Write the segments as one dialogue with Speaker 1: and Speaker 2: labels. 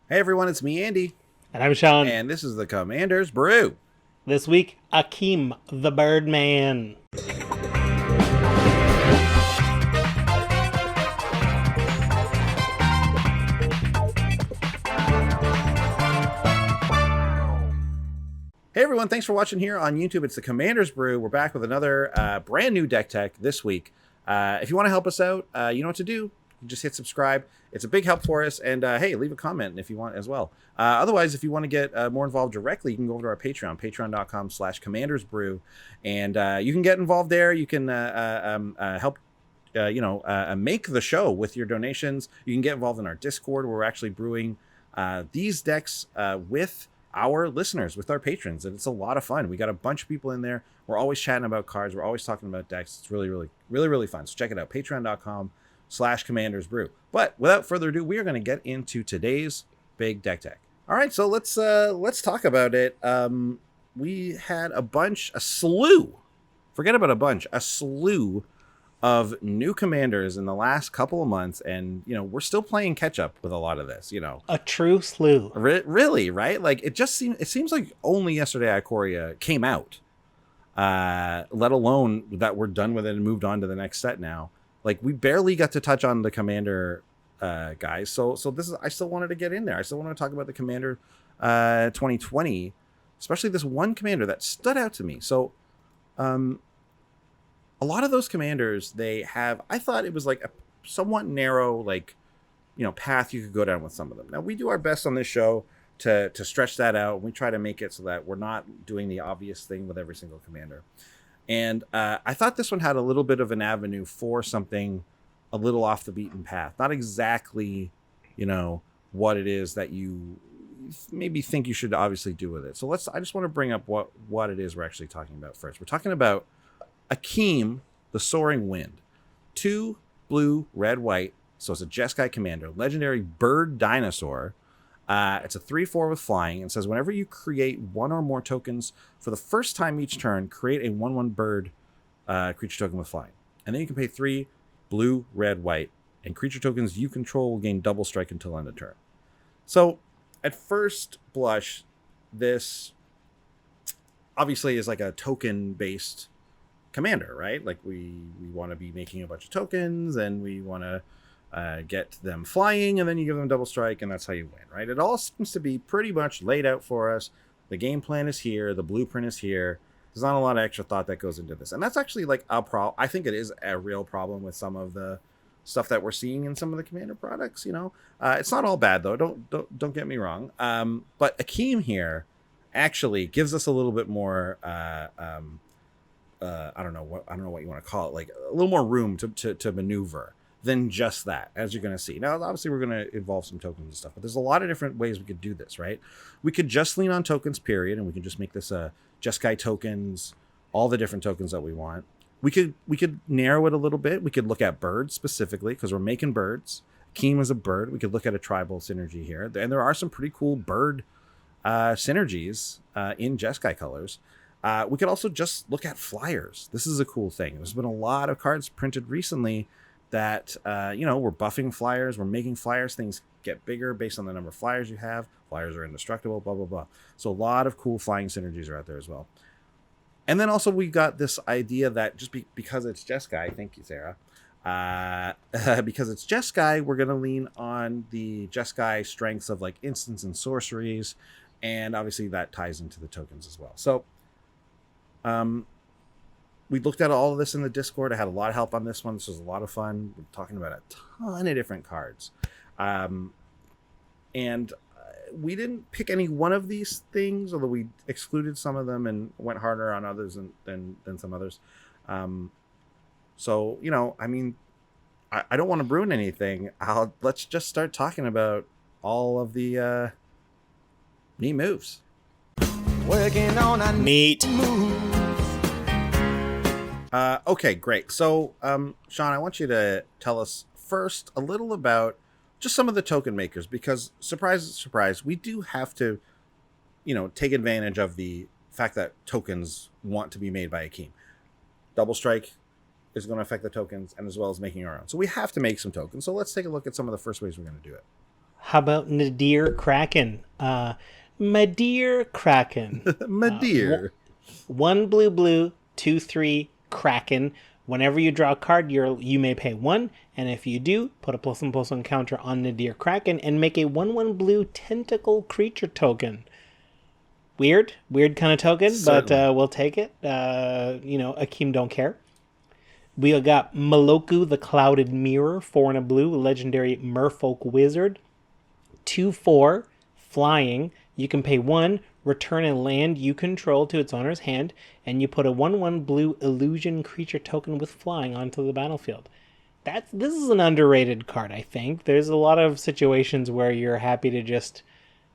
Speaker 1: Hey everyone, it's me, Andy,
Speaker 2: And I'm Sean.
Speaker 1: and this is the Commander's Brew.
Speaker 2: This week, Akim the Birdman.
Speaker 1: Hey everyone, thanks for watching here on YouTube. It's the Commander's Brew. We're back with another brand new deck tech this week. If you want to help us out, you know what to do. Just hit subscribe. It's a big help for us. And hey, leave a comment if you want as well. Otherwise, if you want to get more involved directly, you can go over to our Patreon, patreon.com/commandersbrew. And you can get involved there. You can help make the show with your donations. You can get involved in our Discord where we're actually brewing these decks with our listeners, with our patrons, and it's a lot of fun. We got a bunch of people in there. We're always chatting about cards. We're always talking about decks. It's really fun. So check it out, patreon.com/commandersbrew. But without further ado, we are going to get into today's big deck tech. All right, so let's talk about it. We had a slew of new commanders in the last couple of months, and we're still playing catch up with a lot of this.
Speaker 2: A true slew.
Speaker 1: Really, right? Like it seems like only yesterday Ikoria came out, let alone that we're done with it and moved on to the next set now. Like we barely got to touch on the commander guys. So this is, I still wanted to get in there. I still want to talk about the commander 2020, especially this one commander that stood out to me. So a lot of those commanders, I thought it was like a somewhat narrow, path you could go down with some of them. Now we do our best on this show to stretch that out. We try to make it so that we're not doing the obvious thing with every single commander. And I thought this one had a little bit of an avenue for something a little off the beaten path. Not exactly, what it is that you maybe think you should obviously do with it. So I just want to bring up what it is we're actually talking about first. We're talking about Akim the Soaring Wind. 2 blue, red, white. So it's a Jeskai commander, legendary bird dinosaur. It's a 3/4 with flying. It says whenever you create one or more tokens for the first time each turn, create a 1/1 bird creature token with flying. And then you can pay 3 blue, red, white, and creature tokens you control will gain double strike until end of turn. So at first blush, this obviously is like a token-based commander, right? Like we want to be making a bunch of tokens, and we want to get them flying, and then you give them double strike, and that's how you win, right? It all seems to be pretty much laid out for us. The game plan is here, the blueprint is here. There's not a lot of extra thought that goes into this, and that's actually like I think it is a real problem with some of the stuff that we're seeing in some of the commander products. It's not all bad though. Don't get me wrong. But Akim here actually gives us a little bit more. I don't know what you want to call it, like a little more room to maneuver than just that, as you're going to see. Now, obviously, we're going to involve some tokens and stuff, but there's a lot of different ways we could do this, right? We could just lean on tokens, period, and we can just make this Jeskai tokens, all the different tokens that we want. We could narrow it a little bit. We could look at birds specifically, because we're making birds. Akim is a bird. We could look at a tribal synergy here, and there are some pretty cool bird synergies in Jeskai colors. We could also just look at flyers. This is a cool thing. There's been a lot of cards printed recently that, we're buffing flyers. We're making flyers. Things get bigger based on the number of flyers you have. Flyers are indestructible, blah, blah, blah. So a lot of cool flying synergies are out there as well. And then also we got this idea that just because it's Jeskai, thank you, Sarah. Because it's Jeskai, we're going to lean on the Jeskai strengths of like instants and sorceries. And obviously that ties into the tokens as well. So we looked at all of this in the Discord. I had a lot of help on this one. This was a lot of fun. We're talking about a ton of different cards. And we didn't pick any one of these things, although we excluded some of them and went harder on others than some others. So, I don't want to ruin anything. Let's just start talking about all of the neat moves.
Speaker 2: Working on a neat move.
Speaker 1: Okay, great. So, Sean, I want you to tell us first a little about just some of the token makers, because surprise, surprise, we do have to, take advantage of the fact that tokens want to be made by Akim. Double strike is going to affect the tokens, and as well as making our own. So we have to make some tokens. So let's take a look at some of the first ways we're going to do it.
Speaker 2: How about Nadir Kraken? My dear Kraken.
Speaker 1: My dear.
Speaker 2: 1 blue, 2/3 Kraken. Whenever you draw a card, you may pay 1, and if you do, put a +1/+1 counter on Nadir Kraken and make a 1/1 blue tentacle creature token. Weird kind of token,
Speaker 1: Certainly.
Speaker 2: but we'll take it. Akim don't care. We got Maloku the Clouded Mirror, 4 and a blue, legendary merfolk wizard. 2/4, flying. You can pay 1, return a land you control to its owner's hand, and you put a 1/1 blue illusion creature token with flying onto the battlefield. This is an underrated card, I think. There's a lot of situations where you're happy to just,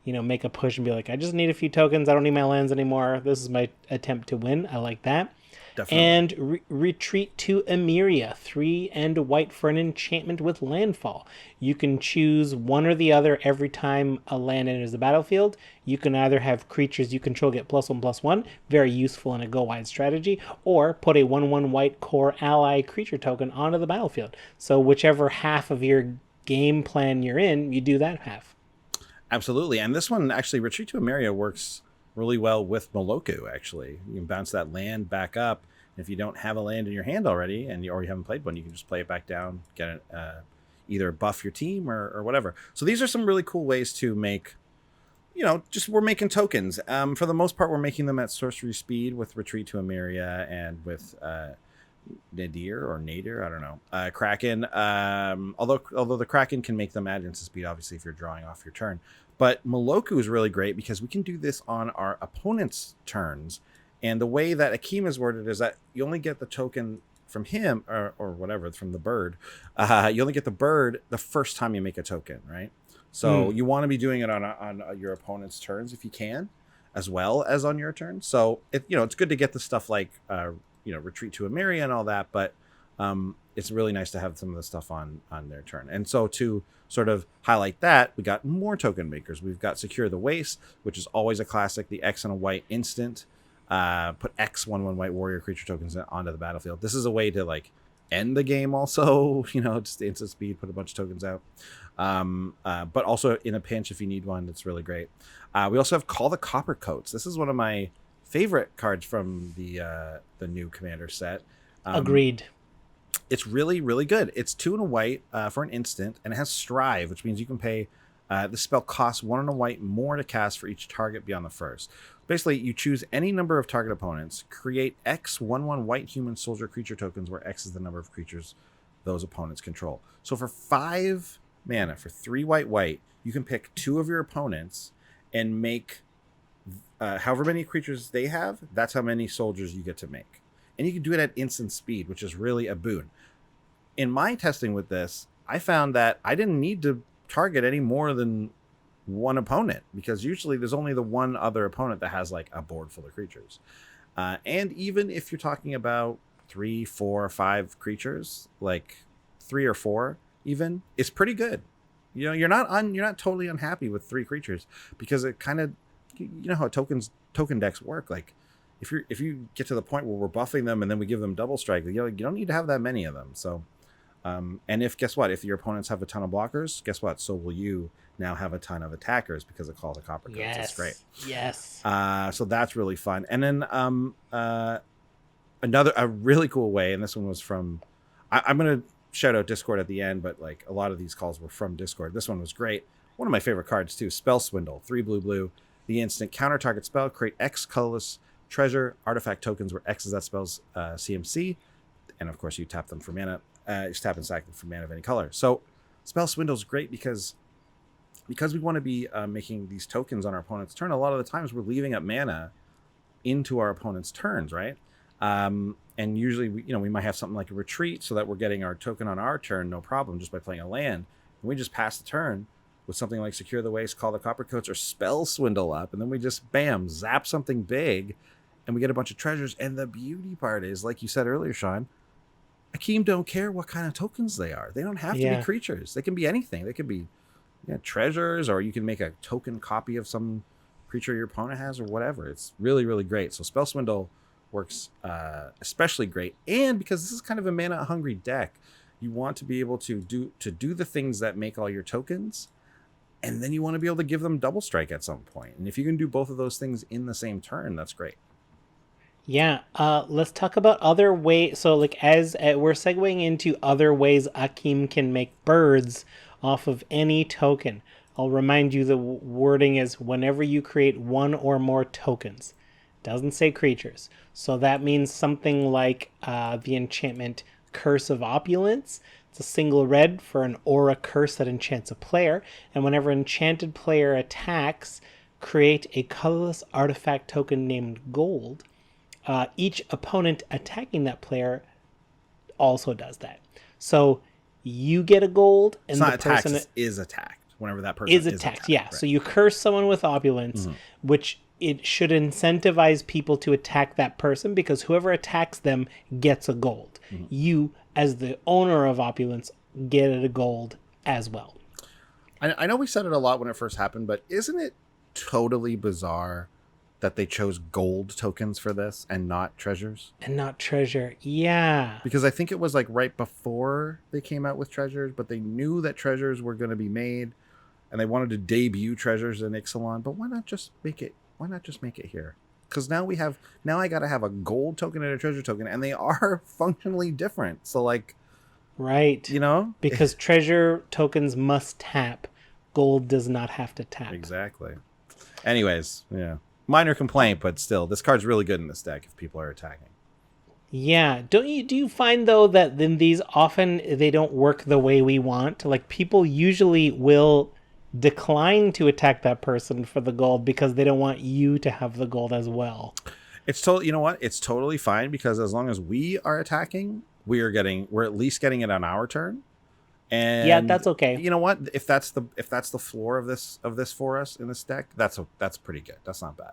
Speaker 2: make a push and be like, I just need a few tokens. I don't need my lands anymore. This is my attempt to win. I like that.
Speaker 1: Definitely.
Speaker 2: And retreat to Emeria, 3 and white for an enchantment with landfall. You can choose one or the other every time a land enters the battlefield. You can either have creatures you control get +1/+1, very useful in a go wide strategy, or put a 1/1 white core ally creature token onto the battlefield. So whichever half of your game plan you're in, you do that half.
Speaker 1: Absolutely. And this one actually, Retreat to Emeria, works really well with Moloku, actually. You can bounce that land back up. If you don't have a land in your hand already, or you haven't played one, you can just play it back down, get it, either buff your team or whatever. So these are some really cool ways to make, we're making tokens. For the most part, we're making them at sorcery speed with Retreat to Emeria and with Nadir, I don't know, Kraken. Although the Kraken can make them at instant speed, obviously, if you're drawing off your turn. But Moloku is really great because we can do this on our opponent's turns. And the way that Akim is worded is that you only get the token from him or whatever, from the bird. You only get the bird the first time you make a token, right? So you want to be doing it on your opponent's turns if you can, as well as on your turn. So it's good to get the stuff like Retreat to Emeria and all that, but it's really nice to have some of the stuff on their turn. And so to sort of highlight that, we got more token makers. We've got Secure the Waste, which is always a classic, the X and a white instant. Put X 1/1 white warrior creature tokens onto the battlefield. This is a way to end the game also, just instant speed, put a bunch of tokens out. But also in a pinch if you need one, it's really great. We also have Call the Copper Coats. This is one of my favorite cards from the new Commander set.
Speaker 2: Agreed.
Speaker 1: It's really, really good. It's 2 and a white for an instant, and it has Strive, which means you can pay. The spell costs 1 and a white more to cast for each target beyond the first. Basically, you choose any number of target opponents, create X 1/1 white human soldier creature tokens, where X is the number of creatures those opponents control. So for 5 mana, for 3 white, you can pick 2 of your opponents and make however many creatures they have, that's how many soldiers you get to make. And you can do it at instant speed, which is really a boon. In my testing with this, I found that I didn't need to target any more than one opponent, because usually there's only the one other opponent that has a board full of creatures. And even if you're talking about 3, 4, 5 creatures, 3 or 4 even, it's pretty good. You're not totally unhappy with 3 creatures, because it kind of, how token decks work. If you get to the point where we're buffing them and then we give them double strike, you don't need to have that many of them. So and guess what, if your opponents have a ton of blockers, guess what, so will you now have a ton of attackers because of Call the Copper Coats.
Speaker 2: Yes.
Speaker 1: It's great.
Speaker 2: Yes.
Speaker 1: So that's really fun. And then a really cool way, and this one was from I'm gonna shout out Discord at the end, but a lot of these calls were from Discord. This one was great. One of my favorite cards too, Spell Swindle. 3 blue, the instant counter target spell, create X colorless treasure artifact tokens where X is that spell's CMC, and of course you tap them for mana. Just tap and sack them for mana of any color. So Spell Swindle is great because we want to be making these tokens on our opponent's turn. A lot of the times we're leaving up mana into our opponent's turns, right? And usually we might have something like a retreat so that we're getting our token on our turn, no problem, just by playing a land. And we just pass the turn with something like Secure the Waste, Call the Copper Coats, or Spell Swindle up, and then we just zap something big, and we get a bunch of treasures. And the beauty part is, like you said earlier, Sean, Akim don't care what kind of tokens they are. They don't have to be creatures. They can be anything. They could be treasures, or you can make a token copy of some creature your opponent has, or whatever. It's really, really great. So Spell Swindle works especially great. And because this is kind of a mana hungry deck, you want to be able to do the things that make all your tokens And then you want to be able to give them double strike at some point. And if you can do both of those things in the same turn, that's great.
Speaker 2: Yeah, let's talk about other ways. So, like, as we're segueing into other ways Akim can make birds off of any token. I'll remind you the wording is whenever you create one or more tokens. Doesn't say creatures. So that means something like the enchantment Curse of Opulence. It's a single red for an aura curse that enchants a player. And whenever enchanted player attacks, create a colorless artifact token named Gold. Each opponent attacking that player also does that. So you get a gold, and
Speaker 1: it's not
Speaker 2: the person
Speaker 1: is attacked whenever that person is attacked.
Speaker 2: Yeah.
Speaker 1: Right.
Speaker 2: So you curse someone with opulence, which it should incentivize people to attack that person because whoever attacks them gets a gold. You, as the owner of opulence, get a gold as well.
Speaker 1: I know we said it a lot when it first happened, but isn't it totally bizarre that they chose gold tokens for this and not treasures?
Speaker 2: And not treasure, yeah.
Speaker 1: Because I think it was like right before they came out with treasures, but they knew that treasures were going to be made, and they wanted to debut treasures in Ixalan. But why not just make it? Why not just make it here? Because now I got to have a gold token and a treasure token, and they are functionally different. So like,
Speaker 2: right,
Speaker 1: you know,
Speaker 2: because treasure tokens must tap, gold does not have to tap.
Speaker 1: Exactly. Anyways, yeah. Minor complaint, but still, this card's really good in this deck if people are attacking.
Speaker 2: Yeah. Do you find, though, that then these often, they don't work the way we want? Like, people usually will decline to attack that person for the gold because they don't want you to have the gold as well.
Speaker 1: It's totally, you know what? It's totally fine because as long as we are attacking, we're at least getting it on our turn. And
Speaker 2: yeah, that's okay.
Speaker 1: You know what? If that's the floor of this for us in this deck, that's pretty good. That's not bad.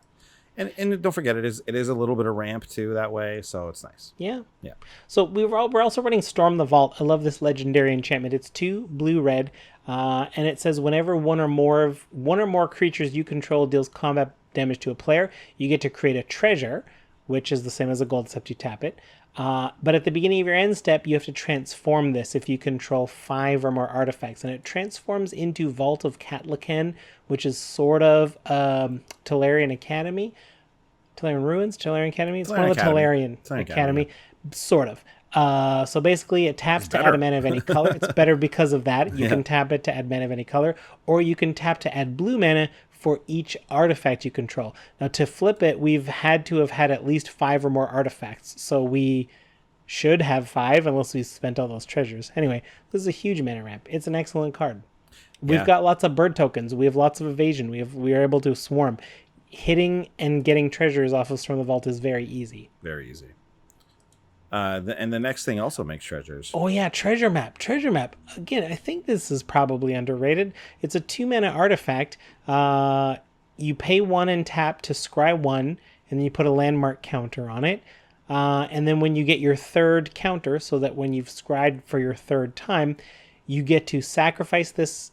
Speaker 1: And don't forget, it is a little bit of ramp too that way, so it's nice.
Speaker 2: Yeah.
Speaker 1: Yeah.
Speaker 2: So we're also running Storm the Vault. I love this legendary enchantment. It's 2 blue-red, and it says whenever one or more creatures you control deals combat damage to a player, you get to create a treasure, which is the same as a gold except you tap it. But at the beginning of your end step, you have to transform this if you control 5 or more artifacts. And it transforms into Vault of Catlacan, which is sort of Tolarian Academy. Tolarian Ruins? Tolarian Academy? It's one of the Tolarian Academy. Sort of. So basically, it taps to add a mana of any color. It's better because of that. You can tap it to add mana of any color. Or you can tap to add blue mana for each artifact you control. Now, to flip it, we've had to have had at least 5 or more artifacts. So we should have 5 unless we spent all those treasures. Anyway, this is a huge mana ramp. It's an excellent card. We've got lots of bird tokens. We have lots of evasion. We are able to swarm. Hitting and getting treasures off of Storm the Vault is very easy.
Speaker 1: Very easy. And the next thing also makes treasures.
Speaker 2: Oh yeah, treasure map. Treasure map. Again, I think this is probably underrated. It's a 2-mana artifact. You pay 1 and tap to scry 1, and then you put a landmark counter on it. And then when you get your 3rd counter, so that when you've scried for your 3rd time, you get to sacrifice this.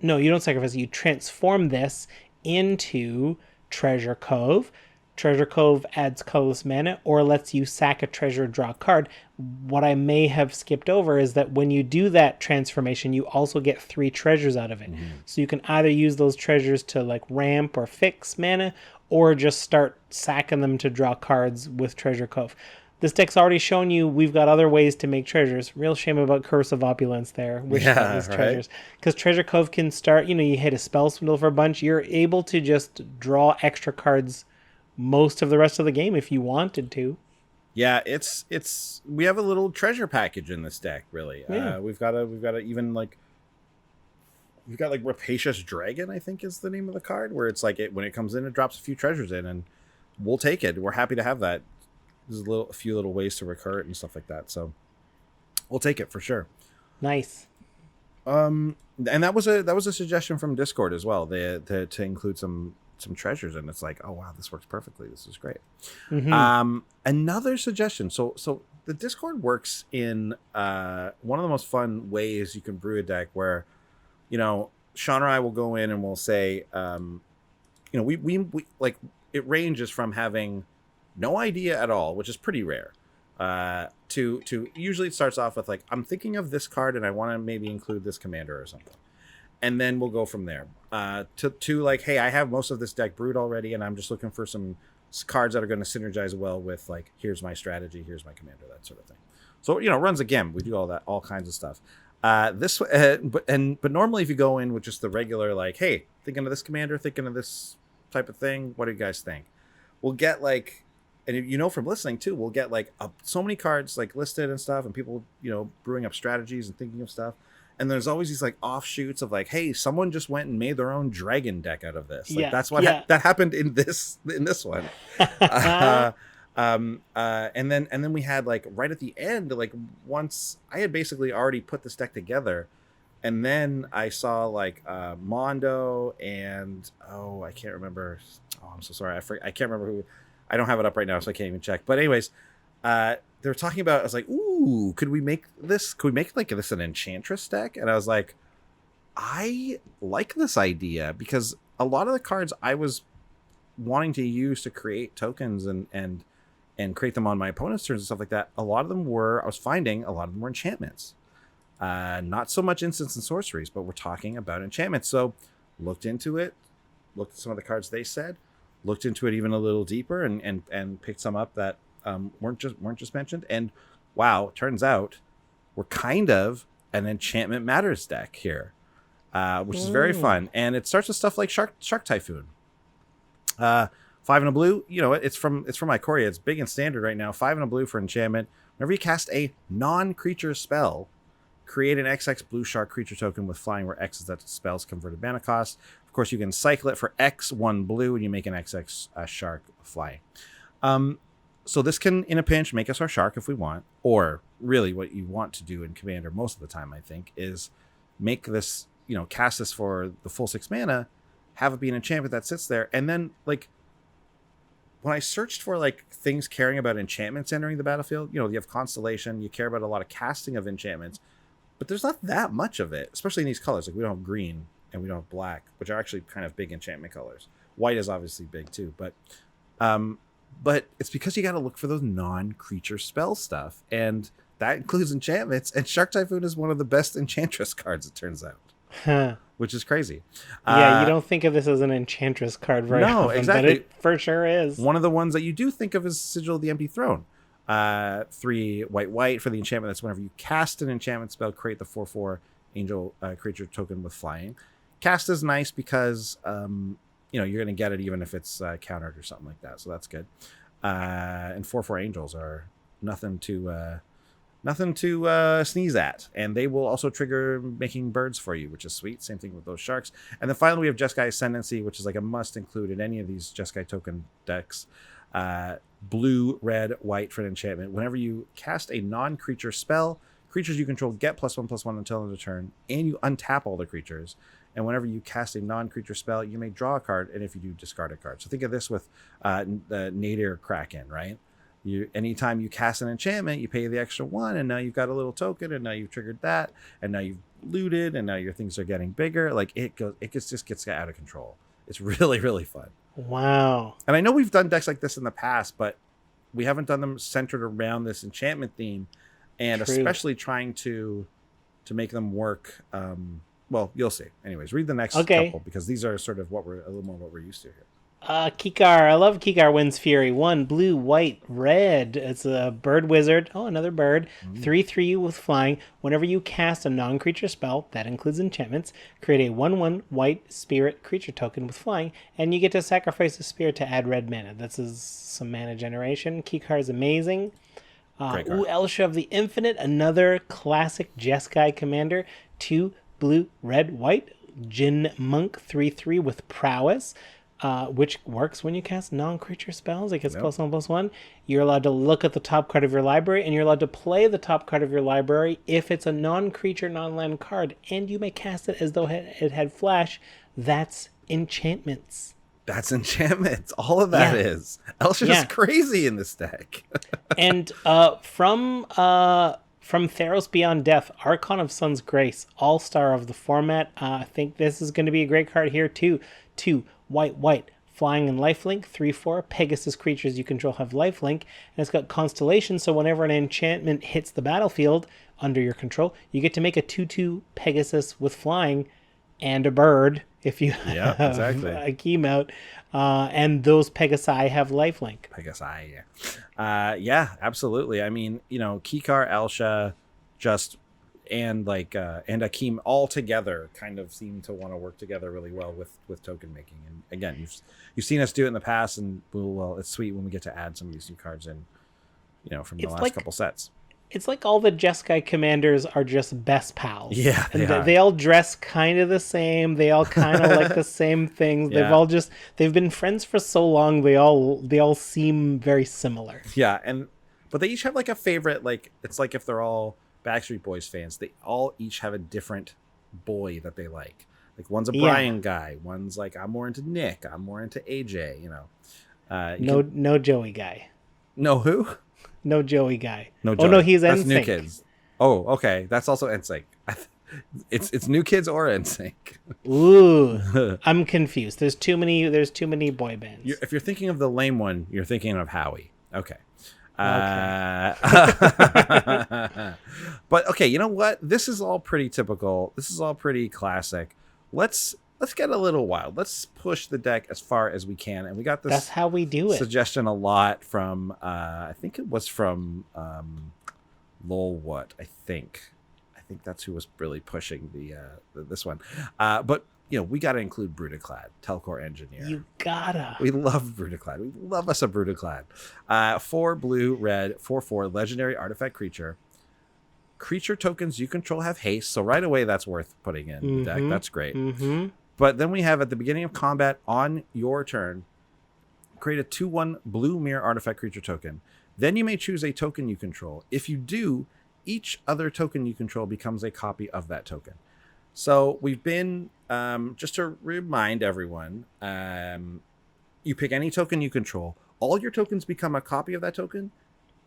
Speaker 2: No, you don't sacrifice it. You transform this into Treasure Cove. Treasure Cove adds colorless mana or lets you sack a treasure, draw a card. What I may have skipped over is that when you do that transformation, you also get 3 treasures out of it. So you can either use those treasures to like ramp or fix mana, or just start sacking them to draw cards with Treasure Cove. This deck's already shown you we've got other ways to make treasures. Real shame about Curse of Opulence there. Wish that was treasures. Because Treasure Cove can start, you hit a spell swindle for a bunch. You're able to just draw extra cards most of the rest of the game if you wanted to.
Speaker 1: Yeah, we have a little treasure package in this deck, really.
Speaker 2: Yeah.
Speaker 1: We've got Rapacious Dragon, I think is the name of the card, where it's like when it comes in, it drops a few treasures in, and we'll take it. We're happy to have that. There's a few little ways to recur it and stuff like that, so we'll take it for sure.
Speaker 2: Nice.
Speaker 1: And that was a suggestion from Discord as well. To include some treasures, and it's like, oh wow, this works perfectly. This is great. Another suggestion. So the Discord works in one of the most fun ways you can brew a deck, where Sean or I will go in and we'll say, we like, it ranges from having no idea at all, which is pretty rare, to usually it starts off with like, I'm thinking of this card and I want to maybe include this commander or something. and then we'll go from there. To like, hey, I have most of this deck brewed already, and I'm just looking for some cards that are going to synergize well with, like, here's my strategy, here's my commander, that sort of thing. So, runs a gamut. We do all kinds of stuff. But normally if you go in with just the regular, like, hey, thinking of this commander, thinking of this type of thing, what do you guys think? We'll get like, and from listening too, we'll get like so many cards like listed and stuff, and people brewing up strategies and thinking of stuff. And there's always these like offshoots of like, hey, someone just went and made their own dragon deck out of this. Like, that's what that happened in this one. And then we had, like, right at the end, like, once I had basically already put this deck together, and then I saw like Mondo and I can't remember. Oh, I'm so sorry. I can't remember who. I don't have it up right now, so I can't even check. But anyways, they were talking about. I was like, ooh, could we make this? Could we make like this an Enchantress deck? And I was like, I like this idea, because a lot of the cards I was wanting to use to create tokens and create them on my opponent's turns and stuff like that, I was finding a lot of them were enchantments. Not so much instants and sorceries, but we're talking about enchantments. So looked into it, looked at some of the cards they said, looked into it even a little deeper, and picked some up that weren't just mentioned. And wow, turns out we're kind of an Enchantment Matters deck here, which is very fun. And it starts with stuff like Shark Typhoon. 5 and a blue, it's from Ikoria. It's big and standard right now. 5 and a blue for enchantment. Whenever you cast a non-creature spell, create an XX blue shark creature token with flying, where X is that spell's converted mana cost. Of course, you can cycle it for X 1 blue, and you make an XX shark fly. So this can, in a pinch, make us our shark if we want. Or really, what you want to do in Commander most of the time, I think, is make this, cast this for the full 6 mana, have it be an enchantment that sits there, and then, like, when I searched for like things caring about enchantments entering the battlefield, you have Constellation, you care about a lot of casting of enchantments, but there's not that much of it, especially in these colors. Like, we don't have green and we don't have black, which are actually kind of big enchantment colors. White is obviously big too, but it's because you got to look for those non-creature spell stuff, and that includes enchantments. And Shark Typhoon is one of the best Enchantress cards, it turns out.
Speaker 2: Huh.
Speaker 1: Which is crazy.
Speaker 2: Yeah, you don't think of this as an Enchantress card very often,
Speaker 1: exactly.
Speaker 2: But it for sure is.
Speaker 1: One of the ones that you do think of is Sigil of the Empty Throne. 3 white for the enchantment. That's whenever you cast an enchantment spell, create the 4/4 angel creature token with flying. Cast is nice because you're going to get it even if it's countered or something like that. So that's good. And 4/4 angels are nothing to sneeze at, and they will also trigger making birds for you, which is sweet. Same thing with those sharks. And then finally we have Jeskai Ascendancy, which is like a must include in any of these Jeskai token decks. Blue, red, white for an enchantment. Whenever you cast a non-creature spell, creatures you control get +1/+1 until end of turn, and you untap all the creatures. And whenever you cast a non-creature spell, you may draw a card, and if you do, discard a card. So think of this with the Nadir Kraken, right? Anytime you cast an enchantment, you pay the extra 1, and now you've got a little token, and now you've triggered that, and now you've looted, and now your things are getting bigger. Like, it just gets out of control. It's really, really fun.
Speaker 2: Wow.
Speaker 1: And I know we've done decks like this in the past, but we haven't done them centered around this enchantment theme, and
Speaker 2: True.
Speaker 1: Especially trying to make them work. Well, you'll see. Anyways, read the next couple, because these are sort of a little more what we're used to here.
Speaker 2: Kikar. I love Kikar Wind's Fury. 1 blue, white, red. It's a bird wizard. Oh, another bird. 3/3 with flying. Whenever you cast a non-creature spell, that includes enchantments, create a 1/1 white spirit creature token with flying, and you get to sacrifice a spirit to add red mana. This is some mana generation. Kikar is amazing. Elsha of the Infinite, another classic Jeskai commander. 2 blue, red, white. Jin Monk 3/3 with prowess. Which works when you cast non-creature spells. It gets +1/+1. You're allowed to look at the top card of your library, and you're allowed to play the top card of your library if it's a non-creature, non-land card, and you may cast it as though it had flash. That's enchantments.
Speaker 1: That's enchantments. All of that is. Elsha's is crazy in this deck.
Speaker 2: And from Theros Beyond Death, Archon of Sun's Grace, all-star of the format. I think this is going to be a great card here, too. 2 white, flying and lifelink. 3/4 Pegasus creatures you control have lifelink, and it's got Constellation, so whenever an enchantment hits the battlefield under your control, you get to make a 2/2 Pegasus with flying, and a bird if you
Speaker 1: Yeah,
Speaker 2: have
Speaker 1: exactly.
Speaker 2: Akim out. And those Pegasi have lifelink.
Speaker 1: Pegasi, yeah, absolutely. I mean, Kikar, Elsha, just and and Akim all together kind of seem to want to work together really well with token making. And again, you've seen us do it in the past, and it's sweet when we get to add some of these new cards in, from the last couple sets.
Speaker 2: It's like all the Jeskai commanders are just best pals.
Speaker 1: Yeah,
Speaker 2: they all dress kind of the same. They all kind of like the same things.
Speaker 1: Yeah.
Speaker 2: They've been friends for so long. They all seem very similar.
Speaker 1: Yeah, but they each have like a favorite. Like it's like if they're all Backstreet Boys fans, they all each have a different boy that they like. Like one's a Brian guy. One's like, I'm more into Nick. I'm more into AJ.
Speaker 2: No Joey guy.
Speaker 1: No who?
Speaker 2: No Joey guy.
Speaker 1: No Joey.
Speaker 2: Oh no, he's
Speaker 1: That's
Speaker 2: NSYNC.
Speaker 1: New Kids. Oh, okay. That's also NSYNC. It's New Kids or NSYNC.
Speaker 2: Ooh, I'm confused. There's too many boy bands.
Speaker 1: If you're thinking of the lame one, you're thinking of Howie. Okay.
Speaker 2: Okay.
Speaker 1: But okay, you know what? This is all pretty typical. This is all pretty classic. Let's get a little wild. Let's push the deck as far as we can. And we got this.
Speaker 2: That's how we do it.
Speaker 1: Suggestion a lot from I think it was from Lol What, I think that's who was really pushing this one. But we got to include Brutalclad, Telcor Engineer.
Speaker 2: You gotta.
Speaker 1: We love Brutalclad. We love us a Brutalclad. 4 blue, red, 4/4 legendary artifact creature. Creature tokens you control have haste, so right away that's worth putting in the deck. That's great. But then we have at the beginning of combat on your turn, create a 2/1 blue mirror artifact creature token. Then you may choose a token you control. If you do, each other token you control becomes a copy of that token. So we've been, just to remind everyone, you pick any token you control. All your tokens become a copy of that token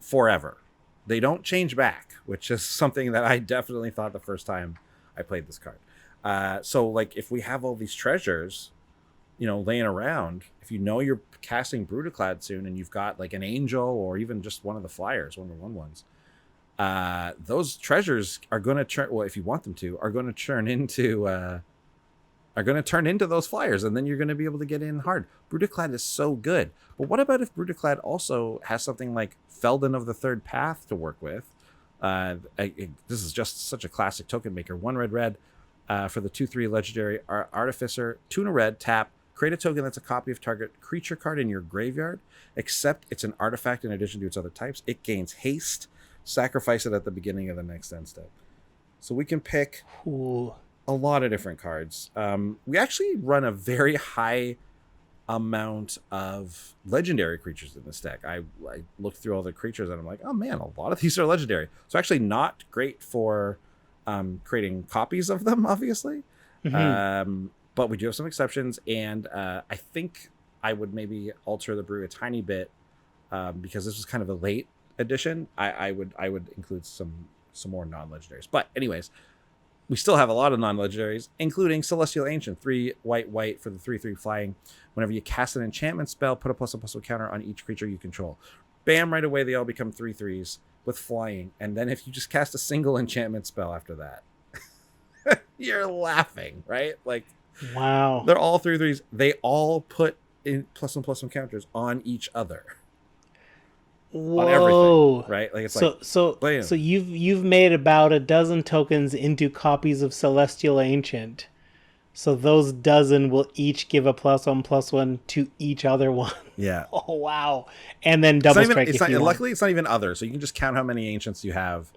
Speaker 1: forever. They don't change back, which is something that I definitely thought the first time I played this card. So like if we have all these treasures, laying around, if you're casting Brutalclad soon and you've got like an angel or even just one of the flyers, one of the 1/1s, those treasures are going to turn, well, if you want them to, are going to turn into those flyers, and then you're going to be able to get in hard. Brutalclad is so good. But what about if Brutalclad also has something like Felden of the Third Path to work with? This is just such a classic token maker. 1 red, for the 2/3 legendary artificer, 2 and a red, tap, create a token that's a copy of target creature card in your graveyard, except it's an artifact in addition to its other types. It gains haste. Sacrifice it at the beginning of the next end step. So we can pick a lot of different cards. We actually run a very high amount of legendary creatures in this deck. I looked through all the creatures and I'm like, oh man, a lot of these are legendary. So actually not great for creating copies of them, obviously. But we do have some exceptions, and I think I would maybe alter the brew a tiny bit because this was kind of a late edition. I would include some more non-legendaries. But anyways, we still have a lot of non-legendaries, including Celestial Ancient, 3 white for the 3/3 flying. Whenever you cast an enchantment spell, put a +1/+1 counter on each creature you control. Bam, right away they all become 3/3s with flying. And then if you just cast a single enchantment spell after that, you're laughing, right? Like,
Speaker 2: wow,
Speaker 1: they're all 3/3s. They all put in +1/+1 counters on each other.
Speaker 2: Whoa.
Speaker 1: On everything, right? Like it's
Speaker 2: so you've made about a dozen tokens into copies of Celestial Ancient. So those dozen will each give a +1/+1 to each other one.
Speaker 1: Yeah.
Speaker 2: Oh wow! And then double strike.
Speaker 1: Luckily, it's not even other, so you can just count how many ancients you have.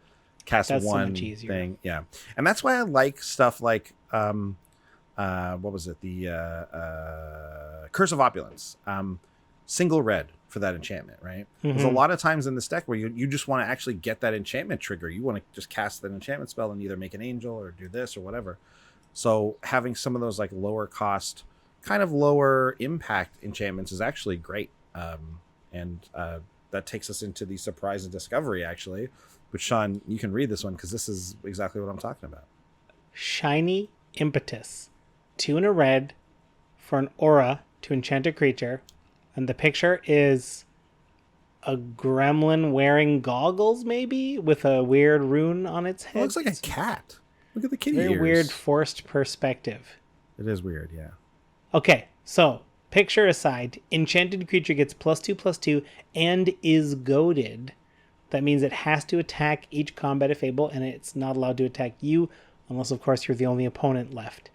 Speaker 1: Cast one
Speaker 2: so much easier.
Speaker 1: Thing, yeah. And that's why I like stuff like what was it? The Curse of Opulence, single red for that enchantment, right? There's a lot of times in this deck where you just want to actually get that enchantment trigger. You want to just cast that enchantment spell and either make an angel or do this or whatever. So having some of those like lower cost, kind of lower impact enchantments is actually great. And that takes us into the surprise and discovery, actually, which Sean, you can read this one because this is exactly what I'm talking about.
Speaker 2: Shiny Impetus, 2 and a red for an aura to enchant a creature. And the picture is a gremlin wearing goggles, maybe, with a weird rune on its head.
Speaker 1: It looks like a cat. Look at the kitty
Speaker 2: Very
Speaker 1: ears.
Speaker 2: weird forced perspective.
Speaker 1: It is weird, yeah.
Speaker 2: Okay, so picture aside, enchanted creature gets +2/+2 and is goaded. That means it has to attack each combat if able, and it's not allowed to attack you, unless, of course, you're the only opponent left.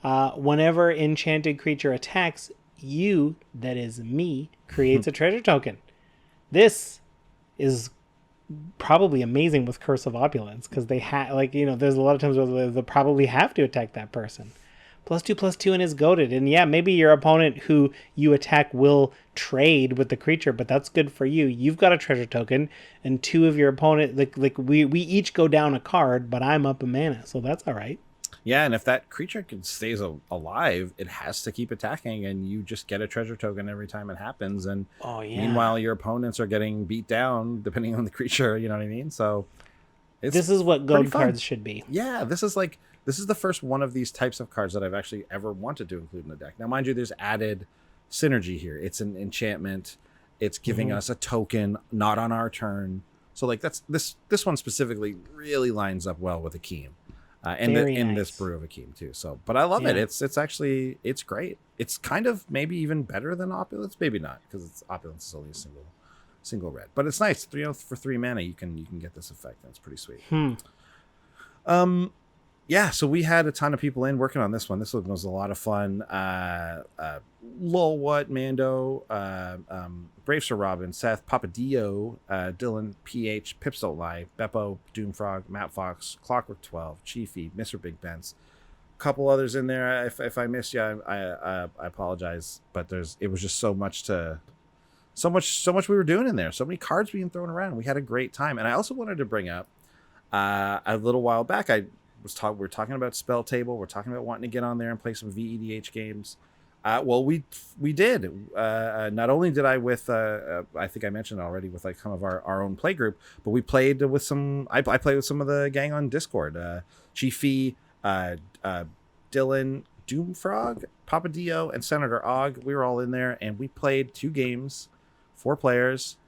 Speaker 2: Whenever enchanted creature attacks, you, that is me, creates a treasure token. This is probably amazing with Curse of Opulence, because they there's a lot of times where they'll probably have to attack that person. +2/+2 and is goaded. And yeah, maybe your opponent who you attack will trade with the creature, but that's good for you. You've got a treasure token, and two of your opponent, we each go down a card, but I'm up a mana, so that's all right.
Speaker 1: Yeah, and if that creature stays alive, it has to keep attacking, and you just get a treasure token every time it happens. And meanwhile, your opponents are getting beat down depending on the creature. You know what I mean? So
Speaker 2: this is what goad cards should be.
Speaker 1: Yeah, this is the first one of these types of cards that I've actually ever wanted to include in the deck. Now, mind you, there's added synergy here. It's an enchantment. It's giving us a token not on our turn. So like this one specifically really lines up well with Akim. And in this brew of Akim too. So, but I love it. It's actually great. It's kind of maybe even better than Opulence. Maybe not, because Opulence is only a single red. But it's nice. For 3 mana, you can get this effect. That's pretty sweet. Yeah, so we had a ton of people in working on this one. This one was a lot of fun. Lol, what, Mando, Brave Sir Robin, Seth, Papadillo, Dylan, PH, Pips Don't Lie, Beppo, Doomfrog, Matt Fox, Clockwork 12, Chiefy, Mr. Big Benz. A couple others in there. If I missed you, I apologize. But it was just so much we were doing in there. So many cards being thrown around. We had a great time. And I also wanted to bring up a little while back. We're talking about Spell Table. We're talking about wanting to get on there and play some VEDH games. Well, we did. Not only did I with I think I mentioned already with like some of our own play group, but we played with some. I played with some of the gang on Discord. Chiefy, Dylan, Doomfrog, Papadillo, and Senator Og. We were all in there, and we played 2 games, 4 players,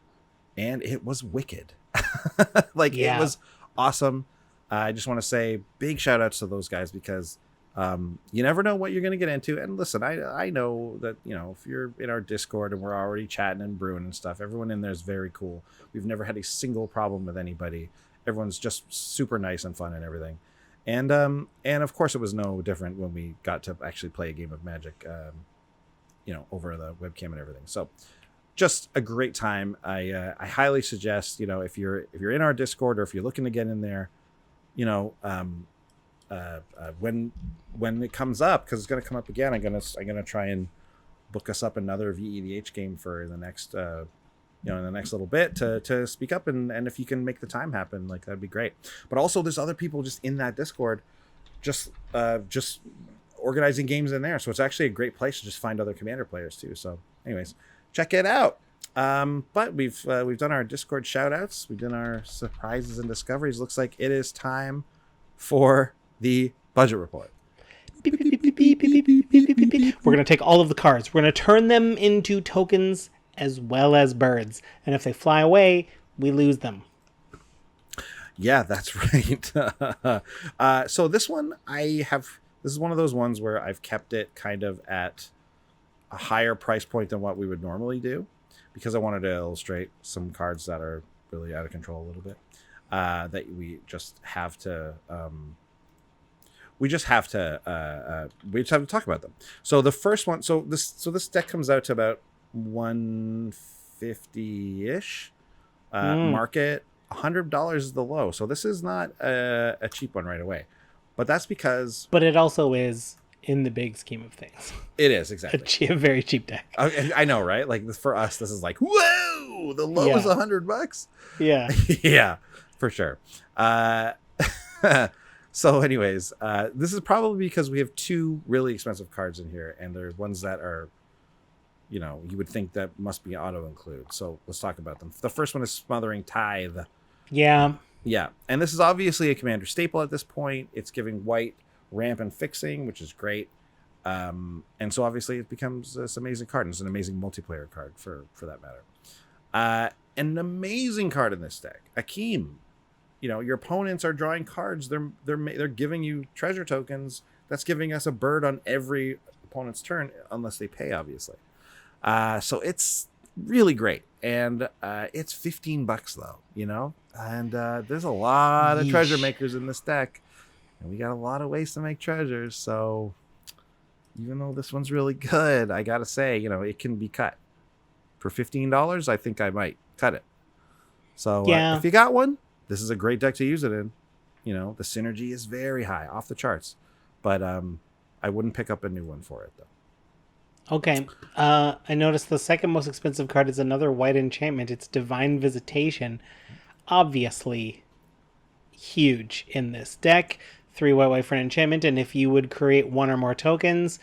Speaker 1: and it was wicked. It was awesome. I just want to say big shout outs to those guys, because you never know what you're going to get into. And listen, I know that, if you're in our Discord and we're already chatting and brewing and stuff, everyone in there is very cool. We've never had a single problem with anybody. Everyone's just super nice and fun and everything. And of course it was no different when we got to actually play a game of Magic, over the webcam and everything. So just a great time. I highly suggest, if you're in our Discord, or if you're looking to get in there, when it comes up, because it's going to come up again, I'm gonna try and book us up another VEDH game for the next in the next little bit to speak up, and if you can make the time happen, like, that'd be great. But also there's other people just in that Discord just organizing games in there, so it's actually a great place to just find other Commander players too. So anyways, check it out. But we've done our Discord shout outs, we've done our surprises and discoveries. Looks like it is time for the budget report.
Speaker 2: We're going to take all of the cards, we're going to turn them into tokens as well as birds, and if they fly away, we lose them.
Speaker 1: Yeah, that's right. So this one, this is one of those ones where I've kept it kind of at a higher price point than what we would normally do, because I wanted to illustrate some cards that are really out of control a little bit, that we just have to talk about them. So the first one, so this deck comes out to about 150-ish market. $100 is the low, so this is not a cheap one right away, but that's because
Speaker 2: it also is, in the big scheme of things,
Speaker 1: it is exactly
Speaker 2: a very cheap deck.
Speaker 1: I know, right? Like, for us, this is like, whoa, the low is $100.
Speaker 2: Yeah.
Speaker 1: Yeah, for sure. So anyways, this is probably because we have 2 really expensive cards in here, and they're ones that are, you would think that must be auto include. So let's talk about them. The first one is Smothering Tithe.
Speaker 2: Yeah,
Speaker 1: and this is obviously a Commander staple at this point. It's giving white ramp and fixing, which is great, and so obviously it becomes this amazing card, and it's an amazing multiplayer card for that matter. An amazing card in this deck, Akim. Your opponents are drawing cards. They're giving you treasure tokens That's giving us a bird on every opponent's turn, unless they pay, obviously. So it's really great, and it's $15 though, and there's a lot of treasure
Speaker 2: Yeesh.
Speaker 1: makers in this deck, and we got a lot of ways to make treasures. So even though this one's really good, I gotta say, it can be cut for $15. I think I might cut it. So
Speaker 2: Yeah.
Speaker 1: if you got one, this is a great deck to use it in. The synergy is very high, off the charts, but I wouldn't pick up a new one for it though.
Speaker 2: Okay. I noticed the second most expensive card is another white enchantment. It's Divine Visitation. Obviously huge in this deck. 3 white for an enchantment, and if you would create one or more tokens,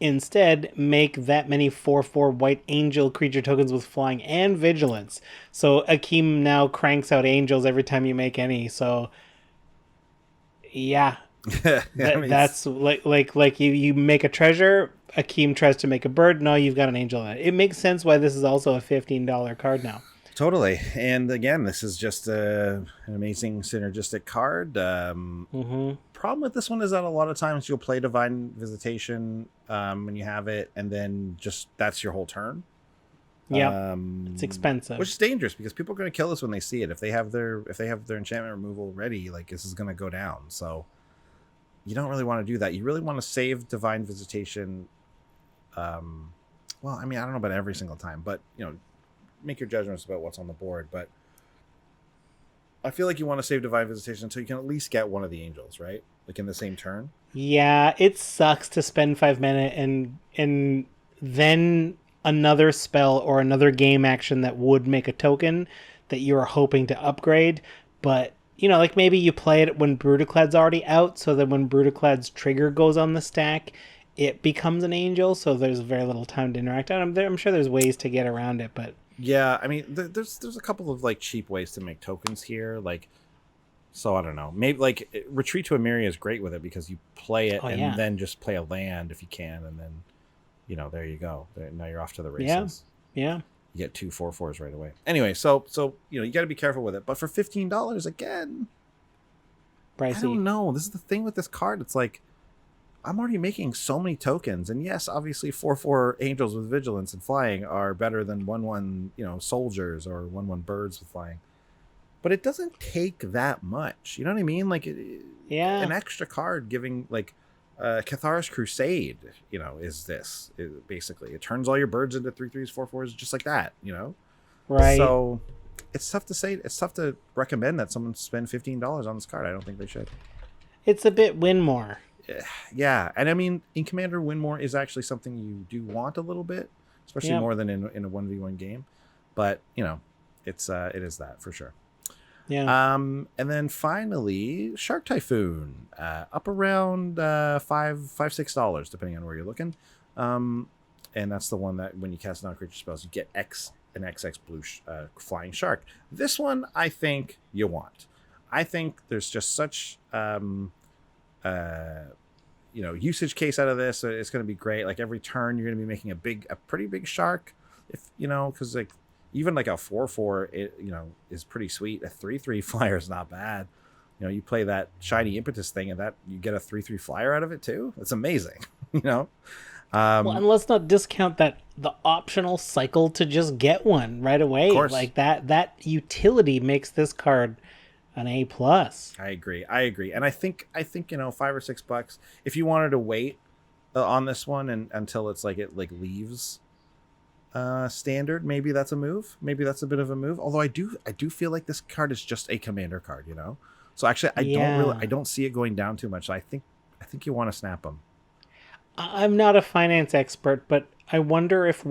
Speaker 2: instead make that many 4/4 white angel creature tokens with flying and vigilance. So Akim now cranks out angels every time you make any. So yeah. That's like you make a treasure, Akim tries to make a bird, no, you've got an angel in it. It makes sense why this is also a $15 card now.
Speaker 1: Totally. And again, this is just an amazing synergistic card. Problem with this one is that a lot of times you'll play Divine Visitation when you have it, and then just that's your whole turn.
Speaker 2: Yeah, it's expensive,
Speaker 1: which is dangerous because people are going to kill this when they see it. If they have their enchantment removal ready, like, this is going to go down. So you don't really want to do that. You really want to save Divine Visitation. Well, I mean, I don't know about every single time, but make your judgments about what's on the board. But I feel like you want to save Divine Visitation until you can at least get one of the angels, right? Like in the same turn.
Speaker 2: Yeah, it sucks to spend 5 mana and then another spell or another game action that would make a token that you're hoping to upgrade. But, like maybe you play it when Brutalclad's already out, so that when Brutalclad's trigger goes on the stack, it becomes an angel, so there's very little time to interact. I'm sure there's ways to get around it, but...
Speaker 1: Yeah, I mean, there's a couple of like cheap ways to make tokens here, like, so I don't know, maybe like Retreat to Emeria is great with it because you play it then just play a land if you can, and then there you go. Now you're off to the races.
Speaker 2: Yeah.
Speaker 1: You get 2 4/4s right away. Anyway, so you got to be careful with it. But for $15 again,
Speaker 2: pricey.
Speaker 1: I don't know. This is the thing with this card. It's like, I'm already making so many tokens, and yes, obviously 4/4 angels with vigilance and flying are better than 1/1 soldiers or 1/1 birds with flying. But it doesn't take that much. You know what I mean? Like, an extra card giving like Cathar's Crusade, is this basically? It turns all your birds into 3/3s, 4/4s, just like that.
Speaker 2: Right.
Speaker 1: So it's tough to say. It's tough to recommend that someone spend $15 on this card. I don't think they should.
Speaker 2: It's a bit win more.
Speaker 1: Yeah, and I mean, in Commander, win more is actually something you do want a little bit, especially more than in a 1v1 game. But it is that for sure.
Speaker 2: Yeah.
Speaker 1: And then finally, Shark Typhoon, up around $5-6, depending on where you're looking. And that's the one that when you cast non-creature spells, you get an XX blue flying shark. This one, I think you want. I think there's just such usage case out of this. It's going to be great. Like every turn, you're going to be making a pretty big shark. If because like even like a 4/4, it is pretty sweet. A 3/3 flyer is not bad. You play that shiny impetus thing, and that you get a 3/3 flyer out of it too. It's amazing. Well,
Speaker 2: and let's not discount the optional cycle to just get one right away.
Speaker 1: Of course.
Speaker 2: Like that utility makes this card an A+.
Speaker 1: I agree, and I think $5 or $6 if you wanted to wait on this one and until it's like it like leaves standard, maybe that's a move. Maybe that's a bit of a move. Although I do feel like this card is just a commander card, So actually, I don't see it going down too much. I think you want to snap them.
Speaker 2: I'm not a finance expert, but I wonder if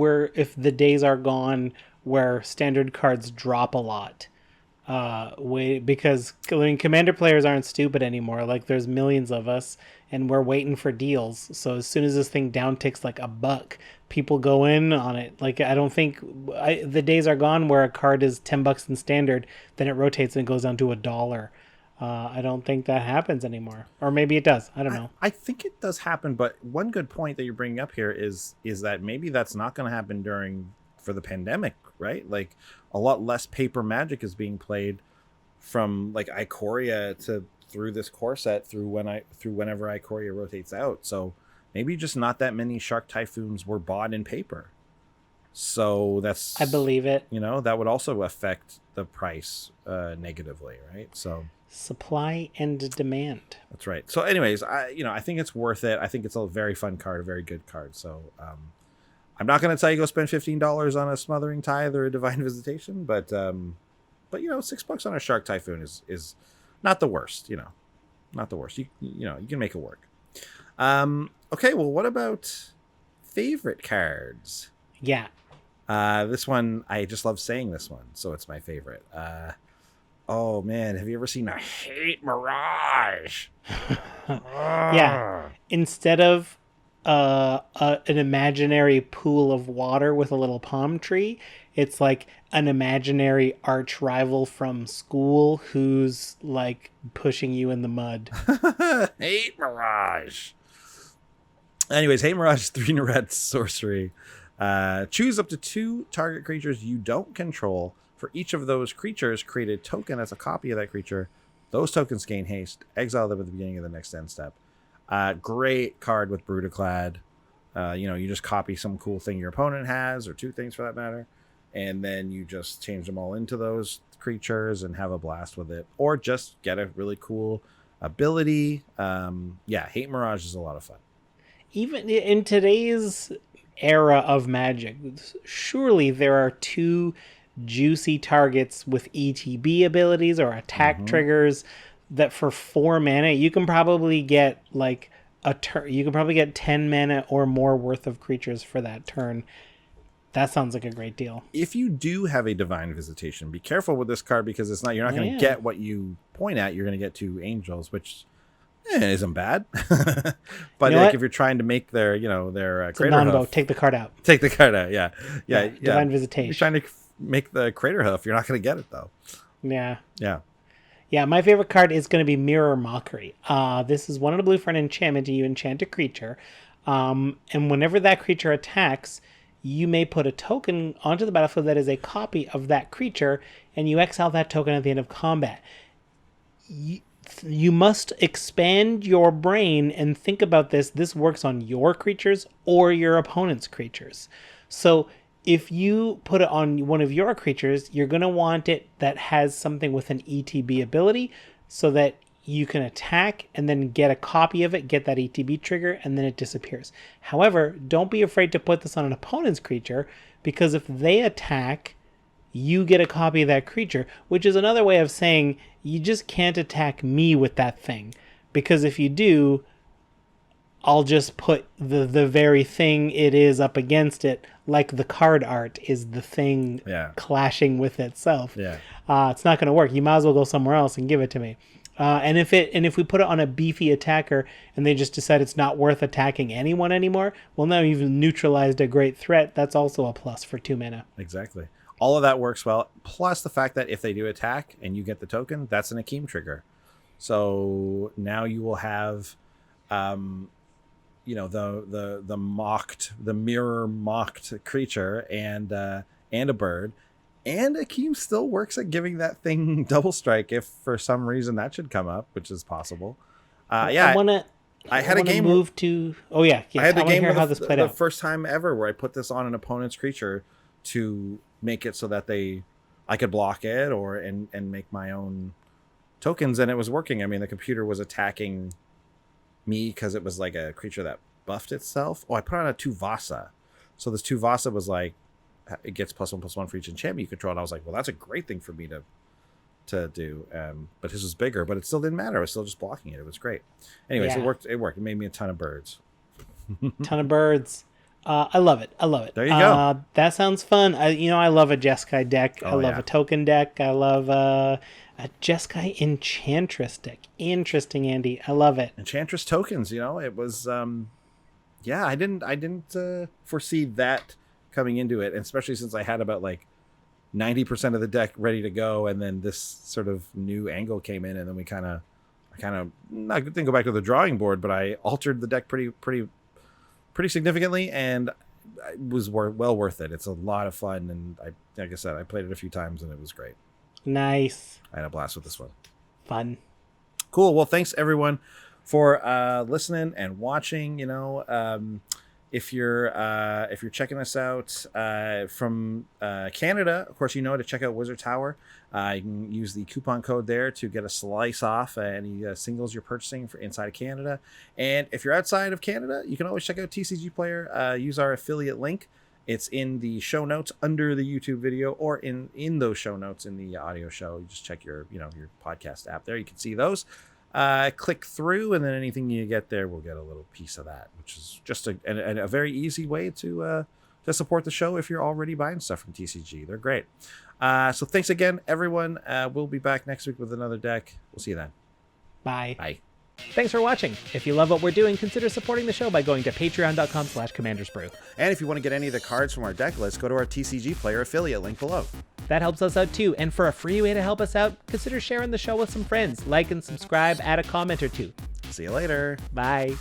Speaker 2: the days are gone where standard cards drop a lot. Because commander players aren't stupid anymore. Like there's millions of us, and we're waiting for deals. So as soon as this thing downticks like $1, people go in on it. Like I don't think the days are gone where a card is $10 in standard, then it rotates and goes down to $1. I don't think that happens anymore, or maybe it does. I don't know.
Speaker 1: I think it does happen, but one good point that you're bringing up here is that maybe that's not going to happen for the pandemic, right? Like a lot less paper Magic is being played from like Ikoria to through this core set through whenever Ikoria rotates out. So maybe just not that many Shark Typhoons were bought in paper. So that's,
Speaker 2: I believe it.
Speaker 1: That would also affect the price negatively, right? So
Speaker 2: supply and demand.
Speaker 1: That's right. So anyways, I think it's worth it. I think it's a very fun card, a very good card. So I'm not going to tell you go spend $15 on a Smothering Tithe or a Divine Visitation, but $6 on a Shark Typhoon is not the worst. Not the worst. You can make it work. Okay. Well, what about favorite cards?
Speaker 2: Yeah.
Speaker 1: This one, I just love saying this one, so it's my favorite. Oh man, have you ever seen a Hate Mirage?
Speaker 2: Yeah. Instead of an imaginary pool of water with a little palm tree, it's like an imaginary arch rival from school who's like pushing you in the mud.
Speaker 1: Hate Mirage. Anyways, Hate Mirage is 3 red sorcery. Choose up to 2 target creatures you don't control. For each of those creatures, create a token as a copy of that creature. Those tokens gain haste. Exile them at the beginning of the next end step. Great card with Brutalclad. You just copy some cool thing your opponent has, or 2 things for that matter, and then you just change them all into those creatures and have a blast with it. Or just get a really cool ability. Hate Mirage is a lot of fun.
Speaker 2: Even in today's era of Magic, surely there are 2 juicy targets with ETB abilities or attack triggers that for 4 mana you can probably get like a turn. You can probably get 10 mana or more worth of creatures for that turn. That sounds like a great deal.
Speaker 1: If you do have a Divine Visitation, be careful with this card because you're not going to get what you point at. You're going to get 2 angels, which isn't bad. But if you're trying to make their Crater Hoof,
Speaker 2: take the card out.
Speaker 1: Take the card out. Yeah.
Speaker 2: Divine Visitation.
Speaker 1: You're trying to make the Crater Hoof. You're not going to get it though.
Speaker 2: Yeah, my favorite card is going to be Mirror Mockery. This is 1 in a blue for an enchantment. You enchant a creature. And whenever that creature attacks, you may put a token onto the battlefield that is a copy of that creature, and you exile that token at the end of combat. You must expand your brain and think about this. This works on your creatures or your opponent's creatures. So if you put it on one of your creatures, you're going to want it that has something with an ETB ability so that you can attack and then get a copy of it, get that ETB trigger, and then it disappears. However, don't be afraid to put this on an opponent's creature, because if they attack, you get a copy of that creature, which is another way of saying you just can't attack me with that thing, because if you do, I'll just put the very thing it is up against it, like the card art is the thing clashing with itself. It's not going to work. You might as well go somewhere else and give it to me. And if we put it on a beefy attacker and they just decide it's not worth attacking anyone anymore, well, now you've neutralized a great threat. That's also a plus for 2 mana.
Speaker 1: Exactly. All of that works well. Plus the fact that if they do attack and you get the token, that's an Akim trigger. So now you will have, the mirror mocked creature and a bird. And Akim still works at giving that thing double strike if for some reason that should come up, which is possible. I had a game
Speaker 2: move to. Oh yeah,
Speaker 1: I had the game how this played out. The first time ever where I put this on an opponent's creature to make it so that I could block it and make my own tokens, and it was working. I mean, the computer was attacking me because it was like a creature that buffed itself. Oh, I put on a Tuvasa, so this Tuvasa was like, it gets +1/+1 for each enchantment you control. And I was like, well, that's a great thing for me to do. But his was bigger, but it still didn't matter. I was still just blocking it. It was great. Anyways, It worked. It made me a ton of birds.
Speaker 2: Ton of birds. I love it.
Speaker 1: There you go.
Speaker 2: That sounds fun. I love a Jeskai deck. I love a token deck. I love a Jeskai Enchantress deck. Interesting, Andy. I love it.
Speaker 1: Enchantress tokens. It was. I didn't foresee that coming into it, and especially since I had about like 90% of the deck ready to go, and then this sort of new angle came in, and then I didn't go back to the drawing board, but I altered the deck pretty significantly, and it was well worth it. It's a lot of fun, and like I said, I played it a few times, and it was great.
Speaker 2: Nice.
Speaker 1: I had a blast with this one.
Speaker 2: Fun.
Speaker 1: Cool. Well, thanks everyone for listening and watching. If you're checking us out from Canada, of course, to check out Wizard Tower. You can use the coupon code there to get a slice off any singles you're purchasing for inside of Canada. And if you're outside of Canada, you can always check out TCG Player. Use our affiliate link. It's in the show notes under the YouTube video, or in those show notes in the audio show. You just check your podcast app there. You can see those. Click through, and then anything you get there will get a little piece of that, which is just a very easy way to support the show if you're already buying stuff from TCG. They're great. So thanks again, everyone. We'll be back next week with another deck. We'll see you then.
Speaker 2: Bye.
Speaker 1: Bye.
Speaker 2: Thanks for watching. If you love what we're doing, consider supporting the show by going to patreon.com/commandersbrew.
Speaker 1: And if you want to get any of the cards from our deck list, go to our TCG Player affiliate link below.
Speaker 2: That helps us out too. And for a free way to help us out, consider sharing the show with some friends. Like and subscribe, add a comment or two.
Speaker 1: See you later.
Speaker 2: Bye.